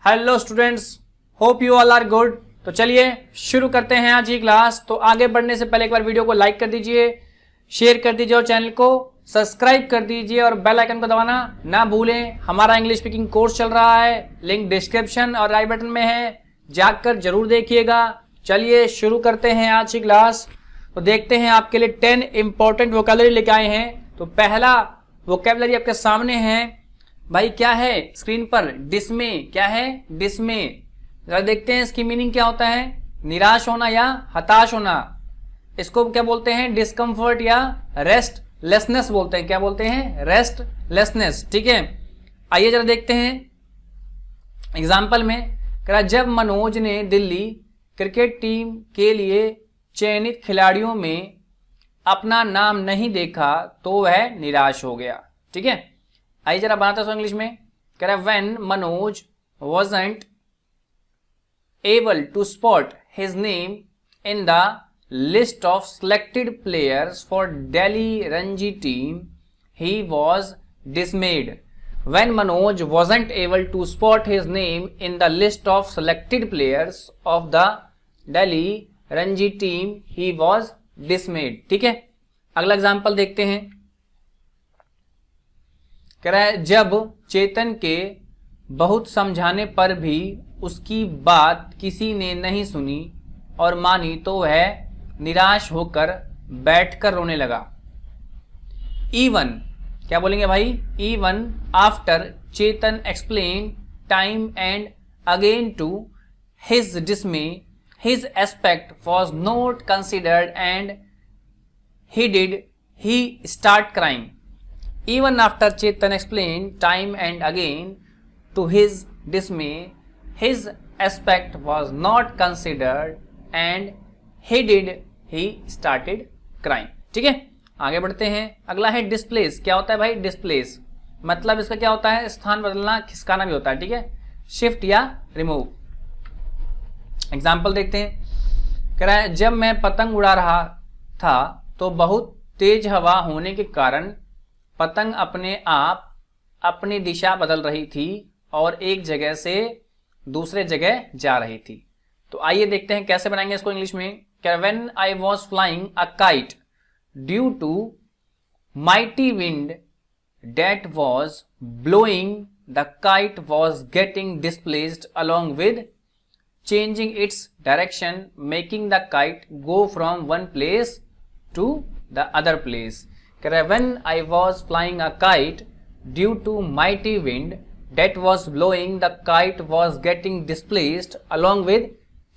Hello students, hope you all are good. तो चलिए शुरू करते हैं आज की क्लास। तो आगे बढ़ने से पहले एक बार वीडियो को लाइक कर दीजिए, शेयर कर दीजिए और चैनल को सब्सक्राइब कर दीजिए और बेल आइकन को दबाना ना भूलें। हमारा इंग्लिश स्पीकिंग कोर्स चल रहा है, लिंक डिस्क्रिप्शन और राइट बटन में है, जाकर जरूर देखिएगा। चलिए शुरू करते हैं आज की क्लास। तो देखते हैं आपके लिए 10 इंपॉर्टेंट वोकैबुलरी लेके आए हैं। तो पहला वोकैबुलरी आपके सामने है भाई, क्या है स्क्रीन पर? डिस्मे। क्या है? डिस्मे। जरा देखते हैं इसकी मीनिंग क्या होता है। निराश होना या हताश होना। इसको क्या बोलते हैं? डिस्कम्फर्ट या रेस्टलेसनेस बोलते हैं। क्या बोलते हैं? रेस्टलेसनेस। ठीक है, आइए जरा देखते हैं एग्जाम्पल में। जब मनोज ने दिल्ली क्रिकेट टीम के लिए चयनित खिलाड़ियों में अपना नाम नहीं देखा तो वह निराश हो गया। ठीक है, आइए जरा बनाते हैं इंग्लिश में। कह रहा है when Manoj wasn't able to spot his name in the list of selected players for Delhi Ranji team, he was dismayed. When Manoj wasn't able to spot his name in the list of selected players of the Delhi Ranji team, he was dismayed. ठीक है, अगला example देखते हैं। कह रहा है जब चेतन के बहुत समझाने पर भी उसकी बात किसी ने नहीं सुनी और मानी तो वह निराश होकर बैठकर रोने लगा। इवन, क्या बोलेंगे भाई? Even after Chetan explain time and again to his dismay, his aspect was not considered and he start crying. Even after Chetan explained time and again to his dismay, his aspect was not considered and he started crying. ठीक है, आगे बढ़ते हैं। अगला है displace. क्या होता है भाई? डिस्प्लेस मतलब इसका क्या होता है? स्थान बदलना, खिसकाना भी होता है। ठीक है, शिफ्ट या रिमूव। एग्जाम्पल देखते हैं। कह रहा है जब मैं पतंग उड़ा रहा था तो बहुत तेज हवा होने के कारण पतंग अपने आप अपनी दिशा बदल रही थी और एक जगह से दूसरे जगह जा रही थी। तो आइए देखते हैं कैसे बनाएंगे इसको इंग्लिश में। When I was flying a kite due to mighty wind that was blowing, the kite was getting displaced along with changing its direction, making the kite go from one place to the other place. When I was flying a kite due to mighty wind that was blowing, the kite was getting displaced along with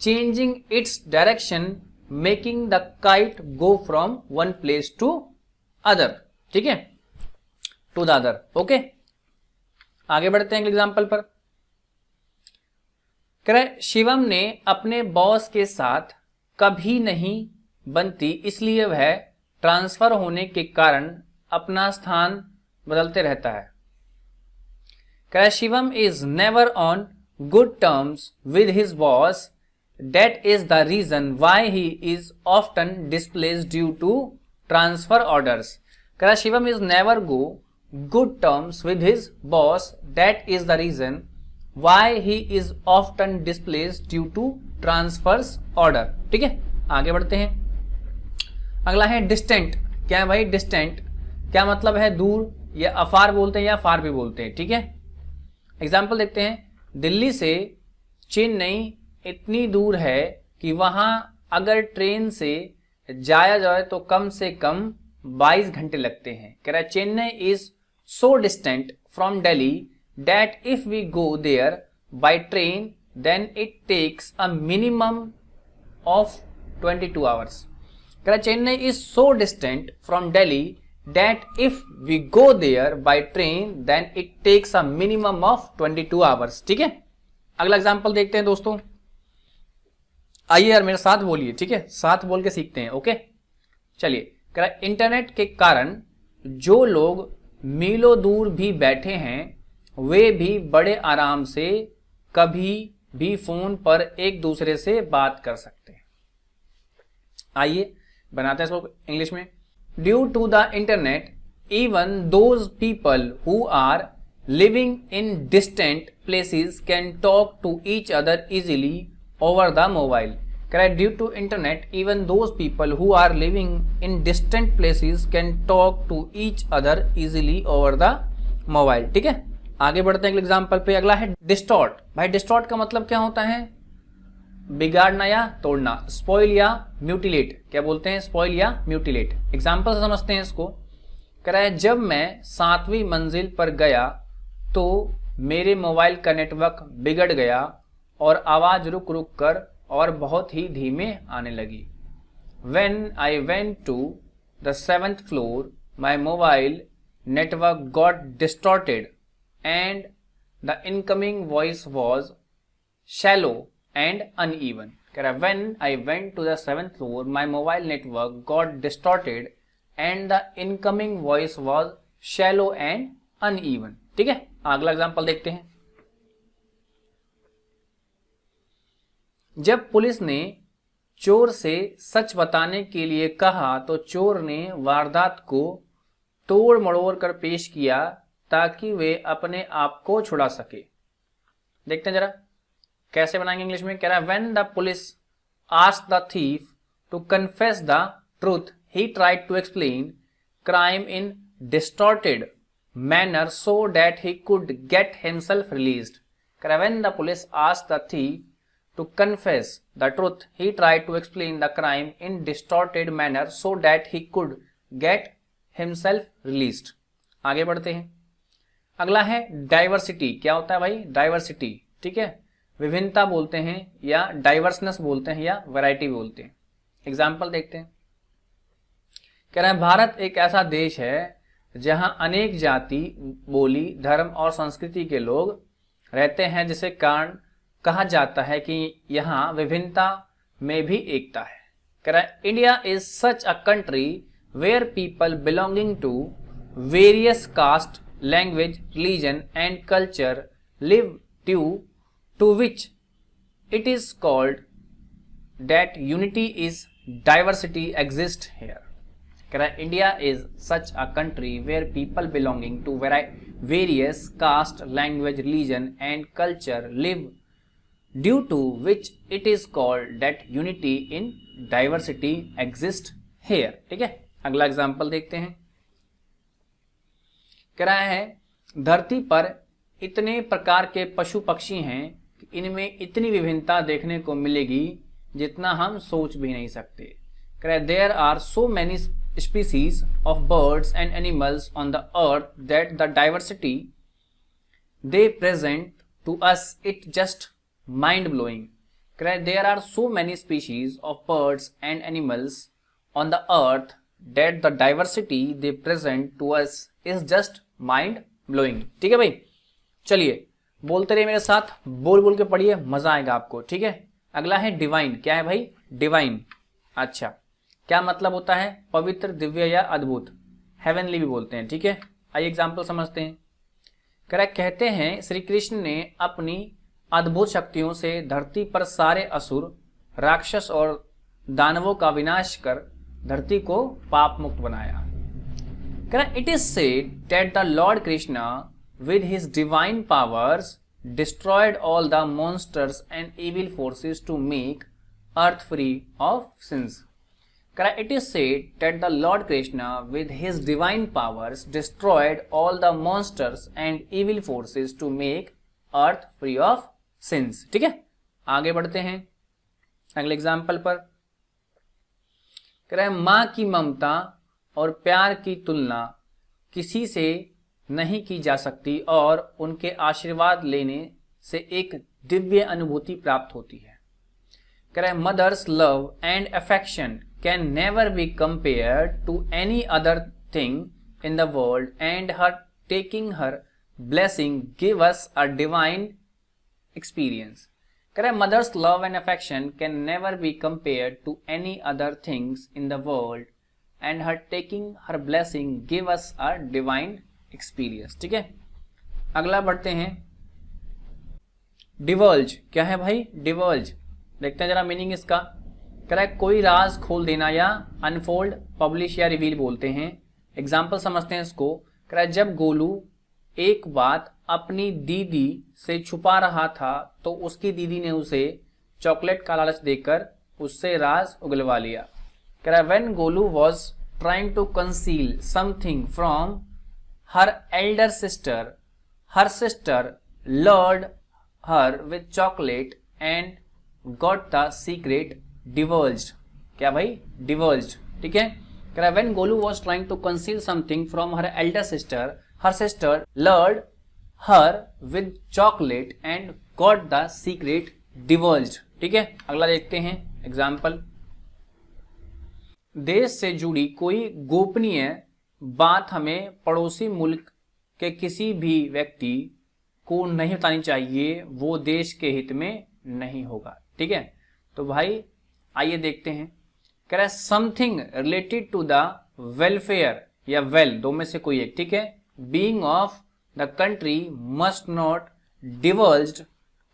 changing its direction, making the kite go from one place to other. ठीक है, to the other. Okay, आगे बढ़ते हैं example पर। शिवम ने अपने boss के साथ कभी नहीं बनती, इसलिए वह ट्रांसफर होने के कारण अपना स्थान बदलते रहता है। Shivam is never on good terms with his boss, that is the reason why he is often displaced due to transfer orders. Shivam is never go good terms with his boss, that is the reason why he is often displaced due to transfers order. ठीक है, आगे बढ़ते हैं। अगला है distant. क्या है भाई? डिस्टेंट क्या मतलब है? दूर, या अफार बोलते हैं या फार भी बोलते हैं। ठीक है, एग्जाम्पल देखते हैं। दिल्ली से चेन्नई इतनी दूर है कि वहां अगर ट्रेन से जाया जाए तो कम से कम 22 घंटे लगते हैं। कह रहा है Chennai is so distant from Delhi that if we go there by train then it takes a minimum of 22 hours. Chennai is so distant from Delhi that if we go there by train then it takes a minimum of 22 hours. ठीक है, अगला example देखते हैं दोस्तों। आइए यार मेरे साथ बोलिए। ठीक है, साथ बोल के सीखते हैं। ओके, चलिए। इंटरनेट के कारण जो लोग मीलों दूर भी बैठे हैं वे भी बड़े आराम से कभी भी फोन पर एक दूसरे से बात कर सकते हैं। आइए बनाते हैं इसको इंग्लिश में। Due to the internet even those people who are living in distant places can talk to each other easily over the mobile. Correct. Due to internet, even those people who are living in distant places can talk to each other easily over the mobile. ठीक है, आगे बढ़ते हैं example पे। अगला है distort. भाई distort का मतलब क्या होता है? बिगाड़ना या तोड़ना। स्पॉइल या म्यूटिलेट, क्या बोलते हैं? स्पॉइल या म्यूटिलेट। एग्जाम्पल से समझते हैं इसको। कह रहा है जब मैं 7वीं मंजिल पर गया तो मेरे मोबाइल का नेटवर्क बिगड़ गया और आवाज रुक रुक कर और बहुत ही धीमे आने लगी। When I went to the 7th floor, my mobile network got distorted and the incoming voice was shallow and uneven. कह रहा है when I went to the 7th floor, my mobile network got distorted and the incoming voice was shallow and uneven. ठीक है, अगला example देखते हैं। जब police ने चोर से सच बताने के लिए कहा तो चोर ने वारदात को तोड़ मड़ोड़ कर पेश किया ताकि वे अपने आप को छुड़ा सके। देखते हैं जरा कैसे बनाएंगे इंग्लिश में। कह रहा है when the police asked the thief to confess the truth he tried to explain crime in distorted manner so that he could get himself released. When the police asked the thief to confess the truth, he tried to explain the crime in distorted manner so that he could get himself released. आगे बढ़ते हैं। अगला है diversity. क्या होता है भाई? Diversity. ठीक है, विभिन्नता बोलते हैं या डाइवर्सनेस बोलते हैं या वैरायटी बोलते हैं। एग्जाम्पल देखते हैं। कह रहा है भारत एक ऐसा देश है जहां अनेक जाति, बोली, धर्म और संस्कृति के लोग रहते हैं, जिसे कारण कहा जाता है कि यहाँ विभिन्नता में भी एकता है। कह रहा है India is such a country where people belonging to various caste, language, religion and culture live due to which it is called that unity is diversity exist here. कह रहा है India is such a country where people belonging to various caste, language, religion and culture live due to which it is called that unity in diversity exist here. ठीक है, अगला example देखते हैं। कह रहा है धरती पर इतने प्रकार के पशु पक्षी हैं कि इनमें इतनी विभिन्नता देखने को मिलेगी जितना हम सोच भी नहीं सकते। कह रहा है there are so many species of birds and animals on the earth that the diversity they present to us it just mind blowing. There are so many species of birds and animals on the earth that the diversity they present to us is just mind blowing. ठीक है भाई, चलिए बोलते रहिए मेरे साथ, बोल बोल के पढ़िए, मजा आएगा आपको। ठीक है, अगला है डिवाइन। क्या है भाई? डिवाइन। अच्छा, क्या मतलब होता है? पवित्र, दिव्य या अद्भुत, हेवनली भी बोलते हैं। ठीक है, आइए एग्जाम्पल समझते हैं। कहते हैं श्री कृष्ण ने अपनी अद्भुत शक्तियों से धरती पर सारे असुर, राक्षस और दानवों का विनाश कर धरती को पाप मुक्त बनाया। It is said that the lord Krishna with his divine powers destroyed all the monsters and evil forces to make earth free of sins. It is said that the Lord Krishna with his divine powers destroyed all the monsters and evil forces to make earth free of sins. ठीक है, आगे बढ़ते हैं अगले example पर। कह रहा है माँ की ममता और प्यार की तुलना किसी से नहीं की जा सकती और उनके आशीर्वाद लेने से एक दिव्य अनुभूति प्राप्त होती है। कह रहा है mother's love and affection can never be compared to any other thing in the world, and her taking her blessing give us a divine experience. Correct? Mother's love and affection can never be compared to any other things in the world, and her taking her blessing give us a divine experience. ठीक है, अगला बढ़ते हैं। डिवल्ज। क्या है भाई? डिवल्ज। देखते हैं जरा मीनिंग इसका। करेक्ट, कोई राज खोल देना या अनफोल्ड, पब्लिश या रिवील बोलते हैं। एग्जाम्पल समझते हैं इसको। करेक्ट, जब गोलू एक बात अपनी दीदी से छुपा रहा था तो उसकी दीदी ने उसे चॉकलेट का लालच देकर उससे राज उगलवा लिया। कह रहा है when Golu was trying to conceal something from her elder sister, her sister lured her with chocolate and got the secret diverged. क्या भाई? डिवर्ज्ड। ठीक है। कह रहा है when Golu was trying to conceal something from her elder sister, her sister lured her with chocolate and got the secret diverged. ठीक है। अगला देखते हैं एग्जाम्पल। देश से जुड़ी कोई गोपनीय बात हमें पड़ोसी मुल्क के किसी भी व्यक्ति को नहीं बतानी चाहिए, वो देश के हित में नहीं होगा। ठीक है। तो भाई आइए देखते हैं। कह रहा है something related to the welfare या वेल, दो में से कोई एक। ठीक है। Being of the country must not diverged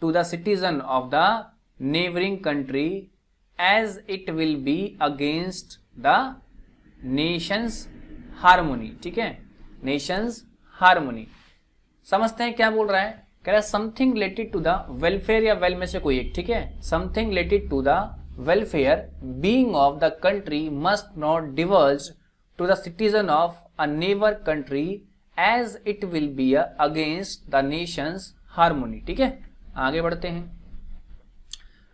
to the citizen of the neighbouring country as it will be against the nation's harmony. ठीक है। नेशंस हार्मोनी समझते हैं क्या बोल रहा है। कह रहा है something related to the welfare या वेल में से कोई एक। ठीक है। Something related to the welfare being of the country must not diverge to the citizen of a neighbour country as it will be against the nation's harmony. ठीक है। आगे बढ़ते हैं।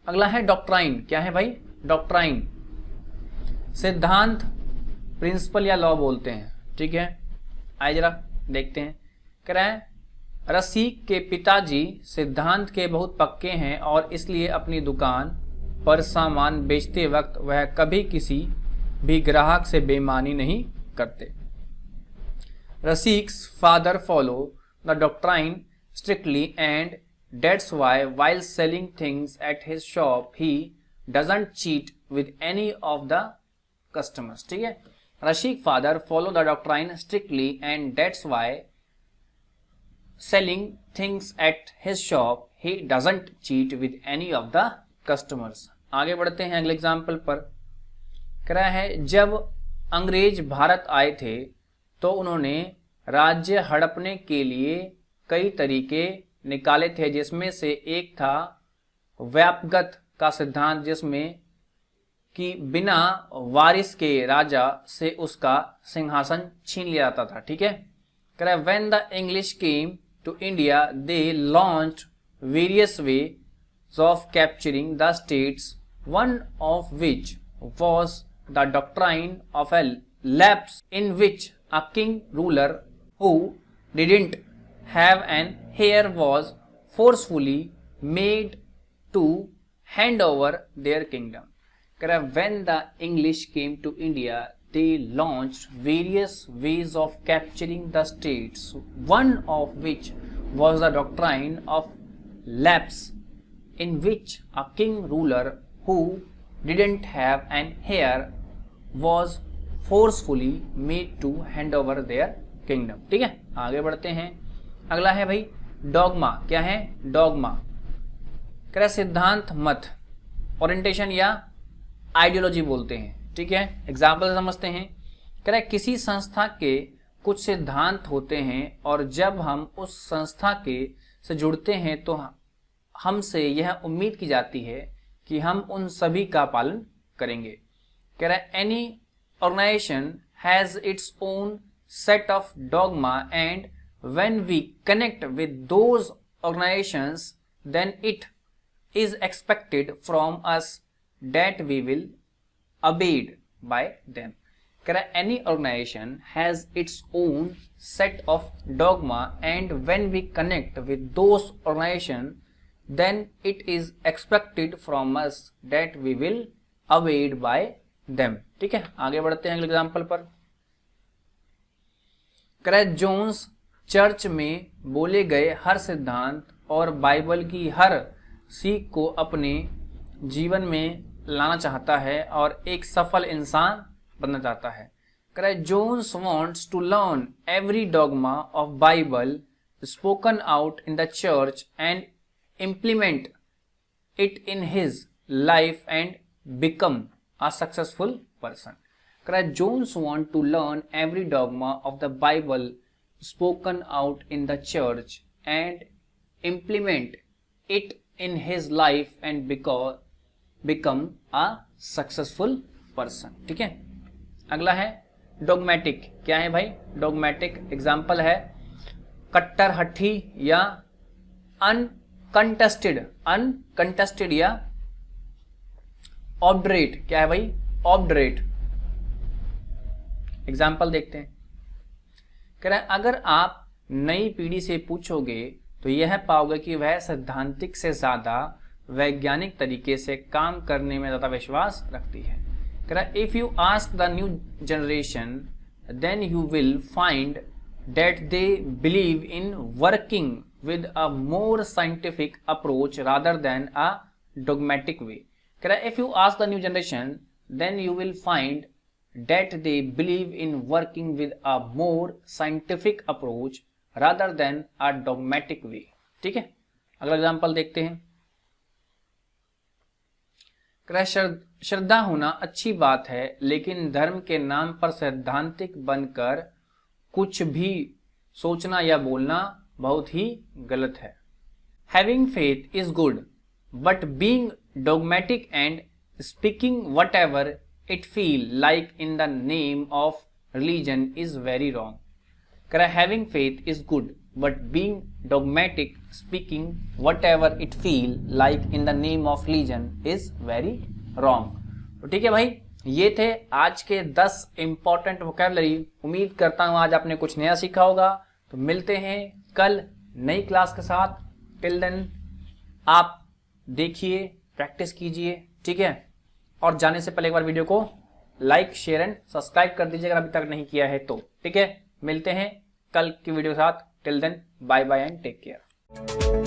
अगला है डॉक्ट्राइन। क्या है भाई? डॉक्ट्राइन सिद्धांत, प्रिंसिपल या लॉ बोलते हैं। ठीक है। आइए जरा देखते हैं। कह रहा है रसिक के पिताजी सिद्धांत के बहुत पक्के हैं और इसलिए अपनी दुकान पर सामान बेचते वक्त वह कभी किसी भी ग्राहक से बेईमानी नहीं करते। Rasik's father follow the doctrine strictly and that's why while selling things at his shop he doesn't cheat with any of the customers। ठीक है। Rasik father follow the doctrine strictly and that's why selling things at his shop he doesn't cheat with any of the customers। आगे बढ़ते हैं अगले example पर। कह रहा है जब अंग्रेज भारत आए थे तो उन्होंने राज्य हड़पने के लिए कई तरीके निकाले थे, जिसमें से एक था व्यापगत का सिद्धांत, जिसमें कि बिना वारिस के राजा से उसका सिंहासन छीन लिया जाता था। ठीक है। कह रहा है when the English came to India they launched various ways of capturing the states, one of which was the doctrine of a lapse in which a king ruler who didn't have an heir was forcefully made to hand over their kingdom। When the English came to India, they launched various ways of capturing the states, one of which was the doctrine of lapse, in which a king ruler who didn't have an heir was forcefully made to hand over their kingdom। ठीक है। आगे बढ़ते हैं। अगला है भाई dogma. क्या है? डॉगमा कह रहा सिद्धांत, मत, ओरिएंटेशन या आइडियोलॉजी बोलते हैं। ठीक है। एग्जाम्पल समझते हैं। कह रहा है किसी संस्था के कुछ सिद्धांत होते हैं और जब हम उस संस्था के से जुड़ते हैं तो हमसे यह उम्मीद की जाती है कि हम उन सभी का पालन करेंगे। कह रहा है any organisation has its own set of dogma and when we connect with those organisations then it is expected from us that we will abide by them. कह रहा है any organisation has its own set of dogma and when we connect with those organisation then it is expected from us that we will abide by them। ठीक है। आगे बढ़ते हैं अगले example पर। करें जोन्स चर्च में बोले गए हर सिद्धांत और बाइबल की हर सीख को अपने जीवन में लाना चाहता है और एक सफल इंसान बनना चाहता है। करें Jones wants to learn every dogma of Bible spoken out in the church and implement it in his life and become a successful person। Jones want to learn every dogma of the Bible spoken out in the church and implement it in his life and become a successful person। ठीक है, अगला है dogmatic. क्या है भाई dogmatic? Example है कट्टर हठी या अनकंटेस्टेड या ऑब्डरेट। क्या है भाई ऑब्डरेट? एग्जाम्पल देखते हैं। कह रहा है अगर आप नई पीढ़ी से पूछोगे तो यह पाओगे कि वह सैद्धांतिक से ज्यादा वैज्ञानिक तरीके से काम करने में ज्यादा विश्वास रखती है। कह रहा है if you ask the new generation then you will find that they believe in working with a more scientific approach rather than a dogmatic way। कह रहा है if you ask the new generation then you will find that they believe in working with a more scientific approach rather than a dogmatic way। ठीक है, अगला example देखते हैं। कह रहा है श्रद्धा होना अच्छी बात है लेकिन धर्म के नाम पर सैद्धांतिक बनकर कुछ भी सोचना या बोलना बहुत ही गलत है। Having faith is good, but being dogmatic and speaking whatever it feel like in the name of religion is very wrong। कह रहा है having faith is good, but being dogmatic, speaking whatever it feel like in the name of religion is very wrong। तो ठीक है भाई, ये थे आज के 10 इंपॉर्टेंट वोकैबुलरी। उम्मीद करता हूं आज आपने कुछ नया सीखा होगा। तो मिलते हैं कल नई क्लास के साथ। टिल देन आप देखिए, प्रैक्टिस कीजिए, ठीक है। और जाने से पहले एक बार वीडियो को लाइक शेयर एंड सब्सक्राइब कर दीजिए अगर अभी तक नहीं किया है तो, ठीक है। मिलते हैं कल की वीडियो के साथ। Till then bye bye and take care.